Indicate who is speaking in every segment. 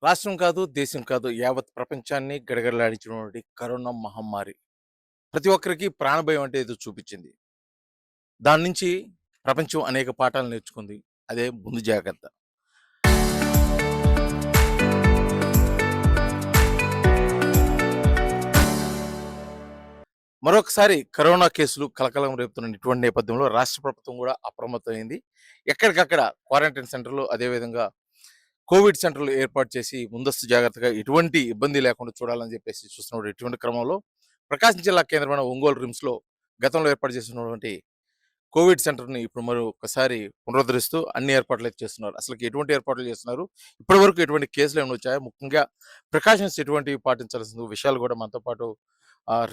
Speaker 1: రాష్ట్రం కాదు, దేశం కాదు, యావత్ ప్రపంచాన్ని గడగడలాడించినటువంటి కరోనా మహమ్మారి. ప్రతి ఒక్కరికి ప్రాణభయం అంటే ఏదో చూపించింది. దాని నుంచి ప్రపంచం అనేక పాఠాలు నేర్చుకుంది. అదే ముందు జాగ్రత్త. మరొకసారి కరోనా కేసులు కలకలం రేపుతున్న ఇటువంటి నేపథ్యంలో రాష్ట్ర ప్రభుత్వం కూడా అప్రమత్తమైంది. ఎక్కడికక్కడ క్వారంటైన్ సెంటర్‌లు అదేవిధంగా కోవిడ్ సెంటర్‌లు ఏర్పాటు చేసి ముందస్తు జాగ్రత్తగా ఎటువంటి ఇబ్బంది లేకుండా చూడాలని చెప్పేసి చూస్తున్నప్పుడు ఇటువంటి క్రమంలో ప్రకాశం జిల్లా కేంద్రమైన ఒంగోలు రిమ్స్‌లో గతంలో ఏర్పాటు చేసినటువంటి కోవిడ్ సెంటర్‌ని ఇప్పుడు మరొకసారి పునరుద్ధరిస్తూ అన్ని ఏర్పాట్లయితే చేస్తున్నారు. అసలకి ఎటువంటి ఏర్పాట్లు చేస్తున్నారు? ఇప్పటివరకు ఎటువంటి కేసులేమైనా వచ్చాయా? ముఖ్యంగా ప్రికాషన్స్ ఎటువంటివి పాటించాల్సిన విషయాలు కూడా మనతో పాటు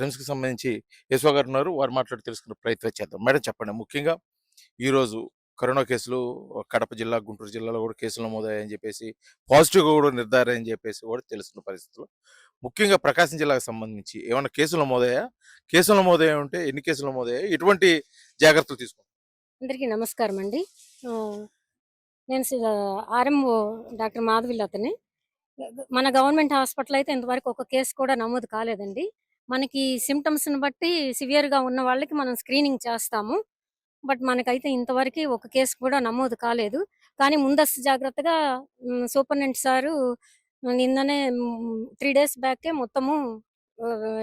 Speaker 1: రిమ్స్‌కి సంబంధించి యశ్వ గారు ఉన్నారు. వారు మాట్లాడి తెలుసుకునే ప్రయత్నం చేద్దాం. మేడం చెప్పండి. ముఖ్యంగా ఈరోజు కరోనా కేసులు కడప జిల్లా, గుంటూరు జిల్లాలో కూడా కేసులు నమోదయ్యాయని చెప్పేసి, పాజిటివ్‌గా కూడా నిర్ధారణ అని చెప్పేసి కూడా తెలుస్తున్న పరిస్థితుల్లో, ముఖ్యంగా ప్రకాశం జిల్లాకు సంబంధించి ఏమన్నా కేసులు నమోదయ్యాయా? కేసులు నమోదయ్యాయి ఉంటే ఎన్ని కేసులు నమోదయ్యాయి? ఎటువంటి జాగ్రత్తలు తీసుకున్నారు?
Speaker 2: అందరికీ నమస్కారం అండి. నేను ఆర్ఎంఓ డాక్టర్ మాధవిలతని. మన గవర్నమెంట్ హాస్పిటల్ అయితే ఇంతవరకు ఒక కేసు కూడా నమోదు కాలేదండి. మనకి సిమ్టమ్స్‌ని బట్టి సివియర్‌గా ఉన్న వాళ్ళకి మనం స్క్రీనింగ్ చేస్తాము. బట్ మనకైతే ఇంతవరకి ఒక కేసు కూడా నమోదు కాలేదు. కానీ ముందస్తు జాగ్రత్తగా సూపరింటెండెంట్ సారు నిన్ననే 3 డేస్ బ్యాకే మొత్తము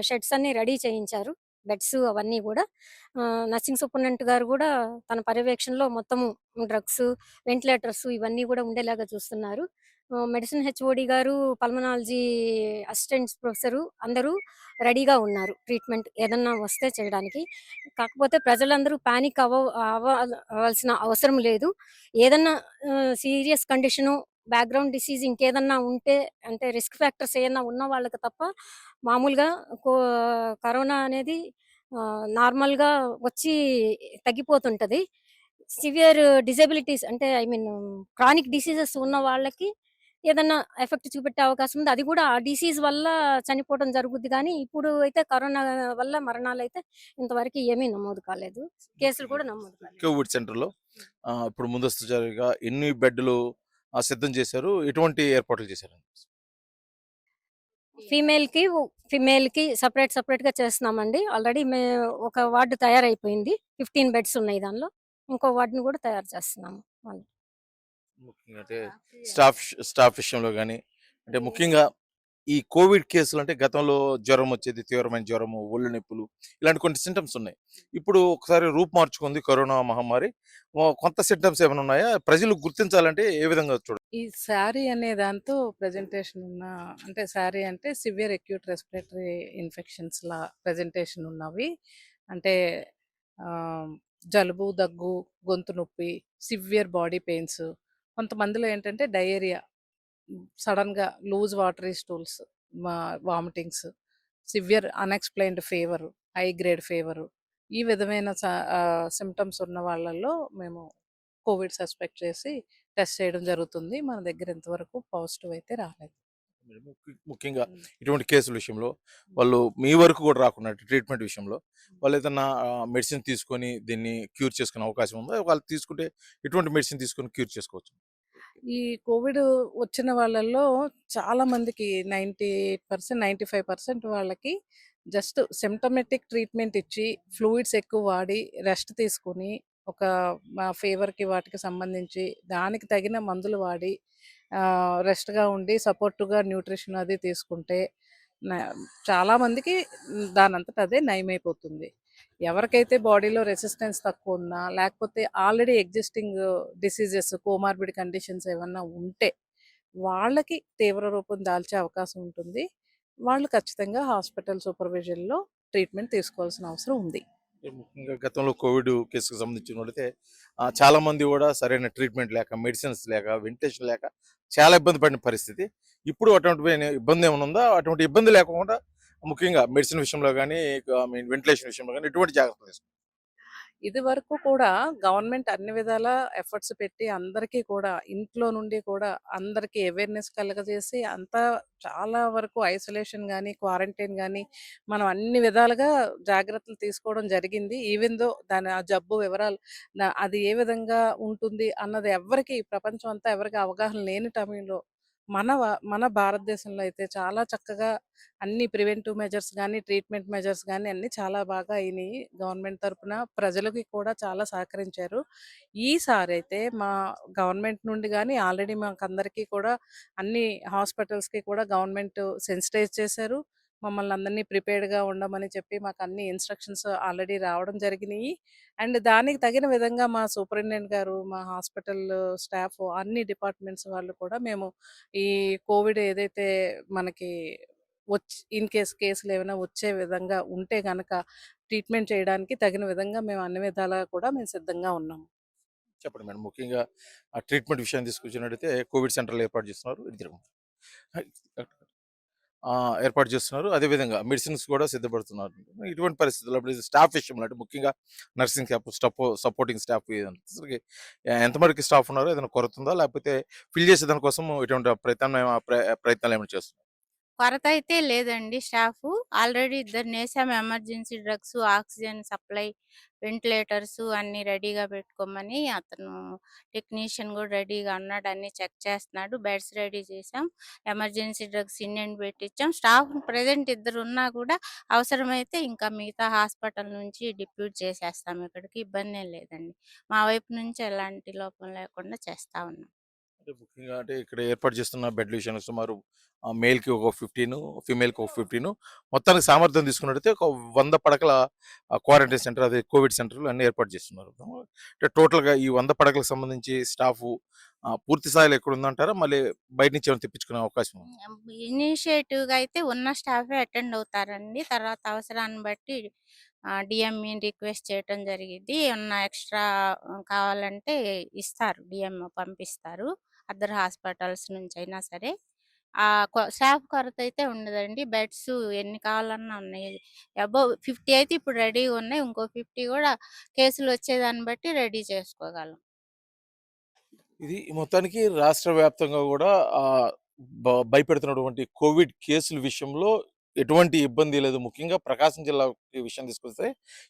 Speaker 2: షెడ్స్ అన్నీ రెడీ చేయించారు. బెడ్స్ అవన్నీ గూడా. నర్సింగ్ సూపరింటెండెంట్ గారు గూడా తన పర్యవేక్షణలో మొత్తము డ్రగ్స్, వెంటిలేటర్స్ ఇవన్నీ గూడా ఉండేలాగా చూస్తున్నారు. మెడిసిన్ హెచ్ఓడి గారు, పల్మనాలజీ అసిస్టెంట్స్ ప్రొఫెసరు అందరూ రెడీగా ఉన్నారు ట్రీట్మెంట్ ఏదన్నా వస్తే చేయడానికి. కాకపోతే ప్రజలందరూ పానిక్ అవ్వాల్సిన అవసరం లేదు. ఏదన్నా సీరియస్ కండిషను, బ్యాక్‌గ్రౌండ్ డిసీజ్ ఇంకేదన్నా ఉంటే అంటే రిస్క్ ఫ్యాక్టర్స్ ఏయన్నా ఉన్న వాళ్ళకి తప్ప మామూలుగా కో కరోనా అనేది నార్మల్‌గా వచ్చి తగ్గిపోతుంటది. సివియర్ డిజబిలిటీస్ అంటే క్రానిక్ డిసీజెస్ ఉన్న వాళ్ళకి ఏదన్నా ఎఫెక్ట్ చూపెట్టే అవకాశం ఉంది. అది కూడా ఆ డిసీజ్ వల్ల చనిపోవడం జరుగుద్ది గానీ, ఇప్పుడు అయితే కరోనా వల్ల మరణాలైతే ఇంతవరకు ఏమీ నమోదు కాలేదు. కేసులు కూడా నమోదు కాలేదు.
Speaker 1: కోవిడ్ సెంటర్‌లో ఇప్పుడు ముందస్తు జాగ్రత్తగా ఎన్ని బెడ్‌లు సిద్ధం చేశారు? ఎటువంటి ఏర్పాట్లు చేశారు?
Speaker 2: ఫీమేల్‌కి సెపరేట్‌గా చేస్తున్నామండి. ఆల్రెడీ ఒక వార్డ్ తయారైపోయింది. 15 బెడ్స్ ఉన్నాయి దానిలో. ఇంకో వార్డ్‌ని కూడా తయారు చేస్తున్నాము. అవును.
Speaker 1: ముఖ్యంగా అంటే స్టాఫ్ స్టాఫ్ విషయంలో గాని, అంటే ముఖ్యంగా ఈ కోవిడ్ కేసులు అంటే గతంలో జ్వరం వచ్చేది, తీవ్రమైన జ్వరము, ఒళ్ళు నొప్పులు ఇలాంటి కొన్ని సింటమ్స్ ఉన్నాయి. ఇప్పుడు ఒకసారి రూపు మార్చుకుంది కరోనా మహమ్మారి. కొత్త సింటమ్స్ ఏమైనా ఉన్నాయా? ప్రజలు గుర్తించాలంటే ఏ విధంగా చూడాలి?
Speaker 3: ఈ శారీ అనే దాంతో ప్రెజెంటేషన్ ఉన్న అంటే శారీ అంటే సివియర్ అక్యూట్ రెస్పిరేటరీ ఇన్ఫెక్షన్స్ లా ప్రెజెంటేషన్ ఉన్నవి. అంటే జలుబు, దగ్గు, గొంతు నొప్పి, సివియర్ బాడీ పెయిన్స్, కొంతమందిలో ఏంటంటే డయేరియా, సడన్గా loose watery stools, vomitings, severe unexplained fever, high grade fever, ఈ విధమైన సిమ్టమ్స్ ఉన్న వాళ్ళల్లో మేము కోవిడ్ సస్పెక్ట్ చేసి టెస్ట్ చేయడం జరుగుతుంది. మన దగ్గర ఇంతవరకు పాజిటివ్ అయితే రాలేదు.
Speaker 1: ముఖ్యంగా ఇటువంటి కేసుల విషయంలో వాళ్ళు మీ వరకు కూడా రాకుండా ట్రీట్మెంట్ విషయంలో వాళ్ళు ఏదన్నా మెడిసిన్ తీసుకొని దీన్ని క్యూర్ చేసుకునే అవకాశం ఉందా? వాళ్ళు తీసుకుంటే ఎటువంటి మెడిసిన్ తీసుకొని క్యూర్ చేసుకోవచ్చు?
Speaker 3: ఈ కోవిడ్ వచ్చిన వాళ్ళల్లో చాలా మందికి 90%, 95% వాళ్ళకి జస్ట్ సిమ్టమేటిక్ ట్రీట్మెంట్ ఇచ్చి, ఫ్లూయిడ్స్ ఎక్కువ వాడి, రెస్ట్ తీసుకొని, ఒక ఫీవర్‌కి వాటికి సంబంధించి దానికి తగిన మందులు వాడి, రెస్ట్‌గా ఉండి, సపోర్టివ్‌గా న్యూట్రిషన్ అది తీసుకుంటే న చాలామందికి దానంతట అదే నయమైపోతుంది. ఎవరికైతే బాడీలో రెసిస్టెన్స్ తక్కువ ఉన్నా, లేకపోతే already existing diseases, comorbid conditions ఏమన్నా ఉంటే, వాళ్ళకి తీవ్ర రూపం దాల్చే అవకాశం ఉంటుంది. వాళ్ళు ఖచ్చితంగా హాస్పిటల్ సూపర్విజన్‌లో ట్రీట్మెంట్ తీసుకోవాల్సిన అవసరం ఉంది.
Speaker 1: ముఖ్యంగా గతంలో కోవిడ్ కేసుకు సంబంధించినట్లయితే చాలా మంది కూడా సరైన ట్రీట్మెంట్ లేక, మెడిసిన్స్ లేక, వెంటిలేషన్ లేక చాలా ఇబ్బంది పడిన పరిస్థితి. ఇప్పుడు అటువంటి ఇబ్బంది ఏమైనా ఉందా? అటువంటి ఇబ్బంది లేకుండా ముఖ్యంగా మెడిసిన్ విషయంలో కానీ, వెంటిలేషన్ విషయంలో కానీ ఎటువంటి జాగ్రత్తలు తీసుకున్నారు?
Speaker 3: ఇదివరకు కూడా గవర్నమెంట్ అన్ని విధాల ఎఫర్ట్స్ పెట్టి అందరికీ కూడా ఇంట్లో నుండి కూడా అందరికీ అవేర్‌నెస్ కలగజేసి అంతా చాలా వరకు ఐసోలేషన్ గానీ, క్వారంటైన్ గానీ మనం అన్ని విధాలుగా జాగ్రత్తలు తీసుకోవడం జరిగింది. ఈవెన్ దో దాని ఆ జబ్బు వివరాలు అది ఏ విధంగా ఉంటుంది అన్నది ఎవ్వరికీ ప్రపంచం అంతా ఎవరికీ అవగాహన లేని టైంలో మన భారతదేశంలో అయితే చాలా చక్కగా అన్ని ప్రివెంటివ్ మెజర్స్ గానీ, ట్రీట్మెంట్ మెజర్స్ గానీ అన్నీ చాలా బాగా అయినియి. గవర్నమెంట్ తరపున ప్రజలకి కూడా చాలా సహకరించారు. ఈసారైతే మా గవర్నమెంట్ నుండి గానీ ఆల్రెడీ మాకందరికీ కూడా అన్ని హాస్పిటల్స్‌కి కూడా గవర్నమెంట్ సెన్సిటైజ్ చేశారు. మమ్మల్ని అందరినీ ప్రిపేర్డ్‌గా ఉండమని చెప్పి మాకన్ని ఇన్‌స్ట్రక్షన్స్ ఆల్రెడీ రావడం జరిగినియి. అండ్ దానికి తగిన విధంగా మా సూపరింటెండెంట్ గారు, మా హాస్పిటల్ స్టాఫ్ అన్ని డిపార్ట్మెంట్స్ వాళ్ళు కూడా మేము ఈ కోవిడ్ ఏదైతే మనకి ఇన్ కేస్ కేసులేమైనా వచ్చే విధంగా ఉంటే గనక ట్రీట్మెంట్ చేయడానికి తగిన విధంగా మేము అన్ని విధాలా కూడా మేము సిద్ధంగా ఉన్నాము.
Speaker 1: చెప్పండి మేడం. ముఖ్యంగా ఆ ట్రీట్మెంట్ విషయాన్ని తీసుకొచ్చినట్టయితే కోవిడ్ సెంటర్‌లు ఏర్పాటు చేస్తున్నారు. ఇటు తిరగండి. ఏర్పాటు చేస్తున్నారు. అదేవిధంగా మెడిసిన్స్ కూడా సిద్ధపడుతున్నారు. ఇటువంటి పరిస్థితుల్లో ఇప్పుడు స్టాఫ్ విషయంలో అంటే ముఖ్యంగా నర్సింగ్ స్టాఫ్, సపోర్టింగ్ స్టాఫ్ ఇదంతా ఎంతవరకు స్టాఫ్ ఉన్నారో ఏదైనా కొరత ఉందా? లేకపోతే ఫిల్ చేసే దాని కోసం ఎటువంటి ప్రయత్నాలు ఏమైనా చేస్తున్నారా?
Speaker 4: కొరత అయితే లేదండి స్టాఫు. ఆల్రెడీ ఇద్దరినేసాము emergency drugs, oxygen supply, ventilators అన్నీ రెడీగా పెట్టుకోమని అతను టెక్నీషియన్ గూడా రెడీగా ఉన్నాడు. అన్నీ చెక్ చేస్తున్నాడు. బెడ్స్ రెడీ చేశాం. ఎమర్జెన్సీ డ్రగ్స్ ఇన్‌ఎండ్ పెట్టిచ్చాం. స్టాఫ్ ప్రెజెంట్ ఇద్దరున్నా కూడా అవసరమైతే ఇంకా మిగతా హాస్పిటల్ నుంచి డిప్యూట్ చేసేస్తాం ఇక్కడికి. ఇబ్బందేం లేదండి. మా వైపు నుంచి ఎలాంటి లోపం లేకుండా చేస్తా ఉన్నాం.
Speaker 1: అంటే ముఖ్యంగా అంటే ఇక్కడ ఏర్పాటు చేస్తున్న బెడ్ల విషయంలో సుమారు మేల్‌కి ఒక 15, ఫీమేల్‌కి ఒక 15 మొత్తానికి సామర్థ్యం తీసుకున్నట్టయితే ఒక 100 పడకల క్వారంటైన్ సెంటర్ అదే కోవిడ్ సెంటర్‌లు అన్నీ ఏర్పాటు చేస్తున్నారు. అంటే టోటల్‌గా ఈ 100 పడకలకు సంబంధించి స్టాఫు పూర్తి స్థాయిలో ఎక్కడుందంటారా? మళ్ళీ బయట నుంచి ఏమైనా తెప్పించుకునే అవకాశం ఉందా?
Speaker 4: ఇనిషియేటివ్‌గా అయితే ఉన్న స్టాఫే అటెండ్ అవుతారండి. తర్వాత అవసరాన్ని బట్టి డీఎంఈని రిక్వెస్ట్ చేయటం జరిగిద్ది. ఏమన్నా ఎక్స్‌ట్రా కావాలంటే ఇస్తారు. డీఎంఓ పంపిస్తారు. అదర్ హాస్పిటల్స్ నుంచైనా సరే. స్టాఫ్ కొరత అయితే ఉండదండి. బెడ్స్ ఎన్ని కావాలన్నా ఉన్నాయి. అబోవ్ 50 అయితే ఇప్పుడు రెడీగా ఉన్నాయి. ఇంకో 50 కూడా కేసులొచ్చేదాన్ని బట్టి రెడీ చేసుకోగలం.
Speaker 1: ఇది మొత్తానికి రాష్ట్ర వ్యాప్తంగా గూడా భయపెడుతున్నటువంటి కోవిడ్ కేసుల విషయంలో ఎటువంటి ఇబ్బంది లేదు. ముఖ్యంగా ప్రకాశం జిల్లా ఈ విషయం తీసుకొస్తే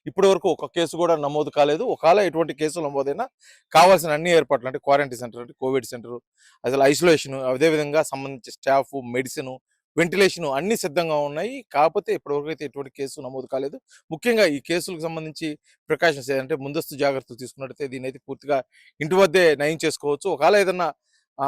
Speaker 1: ఇప్పటివరకు ఒక కేసు గూడా నమోదు కాలేదు. ఒకవేళ ఎటువంటి కేసులు నమోదైనా కావాల్సిన అన్ని ఏర్పాట్లు అంటే క్వారంటైన్ సెంటర్ అంటే కోవిడ్ సెంటర్, అసలు ఐసోలేషన్, అదేవిధంగా సంబంధించి స్టాఫ్, మెడిసిన్, వెంటిలేషన్ అన్నీ సిద్ధంగా ఉన్నాయి. కాకపోతే ఇప్పటివరకు అయితే ఎటువంటి కేసు నమోదు కాలేదు. ముఖ్యంగా ఈ కేసులకు సంబంధించి ప్రికాషన్స్ అంటే ముందస్తు జాగ్రత్తలు తీసుకున్నట్టయితే దీన్నైతే పూర్తిగా ఇంటి వద్దే నయం చేసుకోవచ్చు. ఒకవేళ ఏదన్నా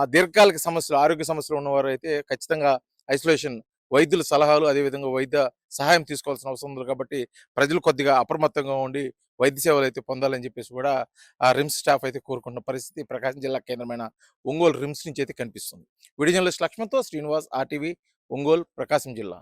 Speaker 1: దీర్ఘకాలిక సమస్యలు, ఆరోగ్య సమస్యలు ఉన్నవారైతే ఖచ్చితంగా ఐసోలేషన్ వైద్యుల సలహాలు, అదేవిధంగా వైద్య సహాయం తీసుకోవాల్సిన అవసరం ఉంది కాబట్టి ప్రజలు కొద్దిగా అప్రమత్తంగా ఉండి వైద్య సేవలైతే పొందాలని చెప్పేసి కూడా ఆ రిమ్స్ స్టాఫ్ అయితే కోరుకుంటున్న పరిస్థితి ప్రకాశం జిల్లా కేంద్రమైన ఒంగోలు రిమ్స్ నుంచి అయితే కనిపిస్తుంది. వీడియో జర్నలిస్ట్ లక్ష్మణ్‌తో శ్రీనివాస్, ఆర్టీవీ, ఒంగోలు, ప్రకాశం జిల్లా.